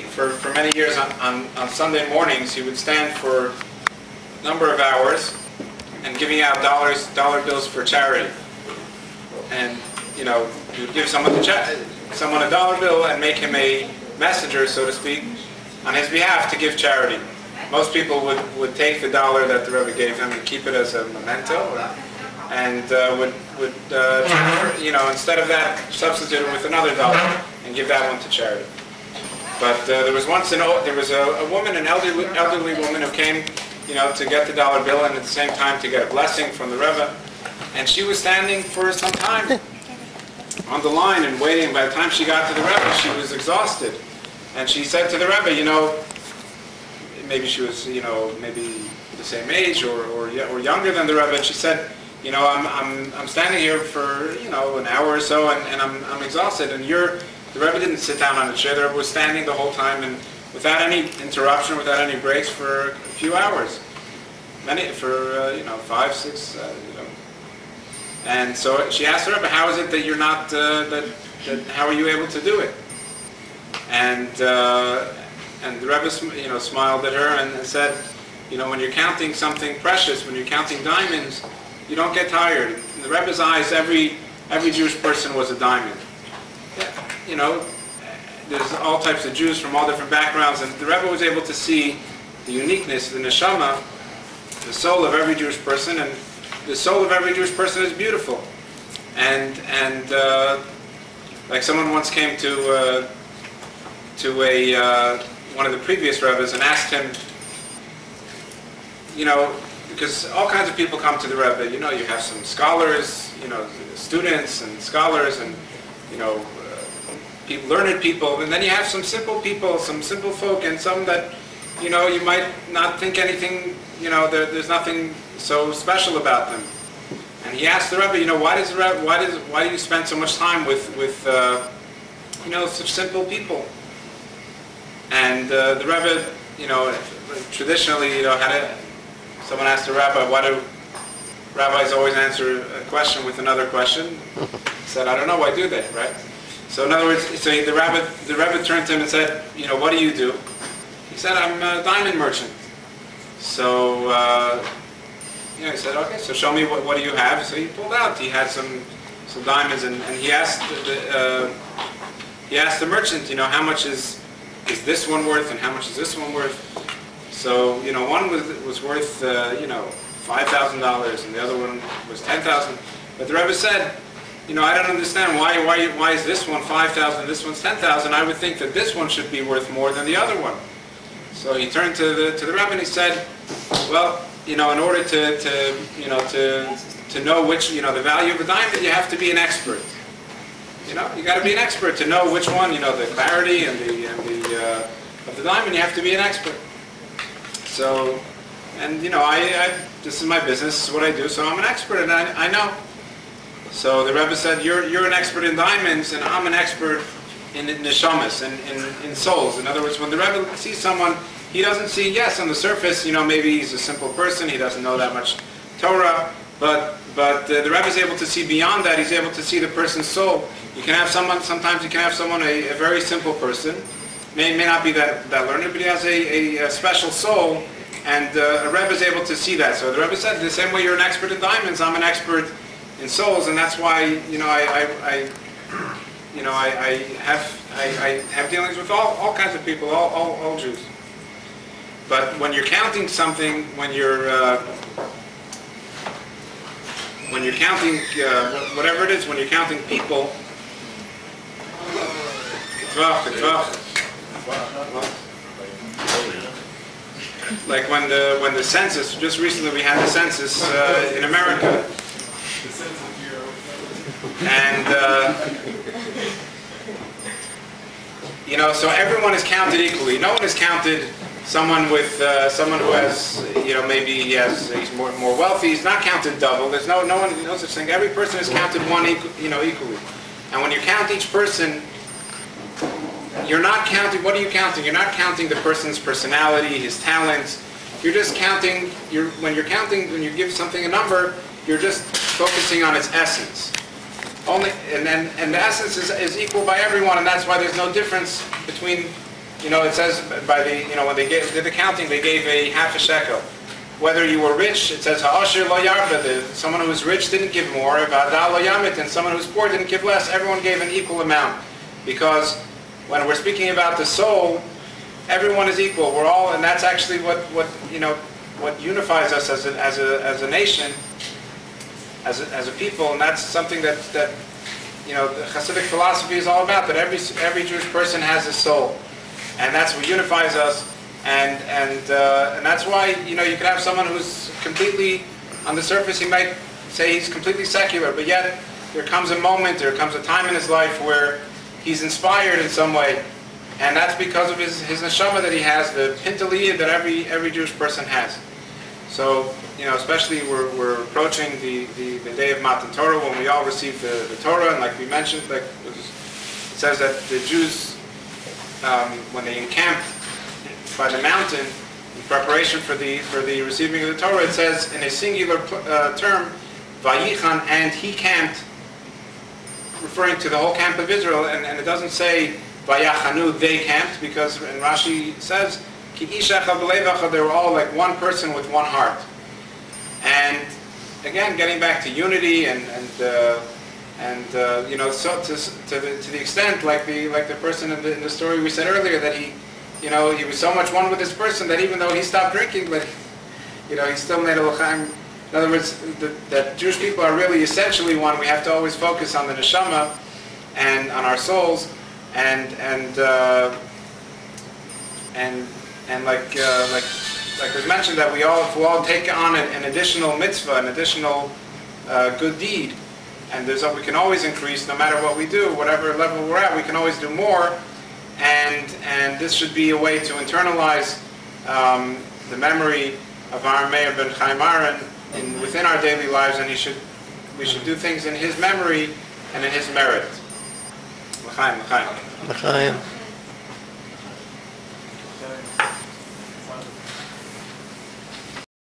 Rebbe, for many years on Sunday mornings, he would stand for a number of hours and giving out dollar bills for charity. And, you know, he would give someone a dollar bill and make him a messenger, so to speak, on his behalf to give charity. Most people would take the dollar that the Rebbe gave them and keep it as a memento, and would transfer, you know, instead of that, substitute it with another dollar and give that one to charity. But there was once a woman, an elderly woman, who came, you know, to get the dollar bill and at the same time to get a blessing from the Rebbe, and she was standing for some time on the line and waiting. By the time she got to the Rebbe, she was exhausted, and she said to the Rebbe, you know, maybe she was, you know, maybe the same age or younger than the Rebbe, and she said, you know, I'm standing here for, you know, an hour or so, and I'm exhausted, and the Rebbe didn't sit down on a chair. The Rebbe was standing the whole time, and without any interruption, without any breaks, for a few hours, you know, 5, 6, you know. And so she asked the Rebbe, how is it that you're not, how are you able to do it? And the Rebbe, you know, smiled at her and said, you know, when you're counting something precious, when you're counting diamonds, you don't get tired. In the Rebbe's eyes, every Jewish person was a diamond. You know, there's all types of Jews from all different backgrounds, and the Rebbe was able to see the uniqueness, the neshama, the soul of every Jewish person, and the soul of every Jewish person is beautiful. And like someone once came to one of the previous Rebbes and asked him, you know, because all kinds of people come to the Rebbe. You know, you have some scholars, you know, students and scholars, and, you know, learned people, and then you have some simple people, some simple folk, and some that, you know, you might not think anything, you know, there's nothing so special about them. And he asked the Rebbe, you know, why do you spend so much time with you know, such simple people? And the Rebbe, you know, traditionally, you know, someone asked the rabbi, why do rabbis always answer a question with another question? He said, I don't know, why do they, right? So in other words, so the Rebbe turned to him and said, you know, what do you do? He said, I'm a diamond merchant. So, you know, he said, okay, so show me what do you have? So he pulled out, he had some diamonds, and he asked the merchant, you know, how much is this one worth, and how much is this one worth? So, you know, one was worth, you know, $5,000, and the other one was $10,000. But the Rebbe said, you know, I don't understand why is this one $5,000, this one's $10,000? I would think that this one should be worth more than the other one. So he turned to the Rebbe and he said, well, you know, in order to know which, you know, the value of a diamond, you have to be an expert. You know, you got to be an expert to know which one, you know, the clarity and the of the diamond. You have to be an expert. So, and you know, this is my business, this is what I do, so I'm an expert, and I know. So the Rebbe said, you're an expert in diamonds, and I'm an expert in neshamas, in souls. In other words, when the Rebbe sees someone, he doesn't see, yes, on the surface, you know, maybe he's a simple person, he doesn't know that much Torah, but the Rebbe is able to see beyond that. He's able to see the person's soul. You can have sometimes you can have someone, a very simple person, may not be that learned, but he has a special soul, and a Rebbe is able to see that. So the Rebbe said, the same way you're an expert in diamonds, I'm an expert in souls, and that's why, you know, I have dealings with all kinds of people, all Jews. But when you're counting something, when you're counting whatever it is, when you're counting people, like when the census, just recently we had the census in America. And you know, so everyone is counted equally. No one is counted. Someone who has, you know, maybe he's more wealthy. He's not counted double. There's no such thing. Every person is counted equally. And when you count each person, you're not counting. What are you counting? You're not counting the person's personality, his talents. You're just counting. When you give something a number, you're just focusing on its essence. And the essence is equal by everyone, and that's why there's no difference between it says by the, when they did the counting, they gave a half a shekel. Whether you were rich, it says ha'asher lo yarba. Someone who was rich didn't give more. V'adal lo yamit, and someone who was poor didn't give less. Everyone gave an equal amount, because when we're speaking about the soul, everyone is equal. We're all, and that's actually what unifies us as a nation, as a people, and that's something that the Hasidic philosophy is all about. That every Jewish person has a soul, and that's what unifies us. And that's why you could have someone who's completely, on the surface he might say he's completely secular, but yet there comes a time in his life where he's inspired in some way, and that's because of his neshama that he has, the pintaliyah that every Jewish person has. So especially we're approaching the day of Matan Torah, when we all receive the Torah, and like we mentioned, it says that the Jews, when they encamped by the mountain in preparation for the receiving of the Torah, it says in a singular term, Vayichan, and he camped, referring to the whole camp of Israel, and it doesn't say Vayachanu, they camped, because in Rashi says Ki ish echad b'lev echad, they were all like one person with one heart. And again, getting back to unity and so to the extent like the person in the story we said earlier, that he was so much one with this person that even though he stopped drinking, but he still made a l'chaim. In other words, that Jewish people are really essentially one. We have to always focus on the neshama and on our souls, and like was mentioned, that if we all take on an additional mitzvah, an additional good deed, and we can always increase no matter what we do, whatever level we're at, we can always do more. And this should be a way to internalize the memory of Aaron Meyer ben Chaim Aaron within our daily lives, and we should do things in his memory and in his merit. L'chaim, l'chaim. L'chaim.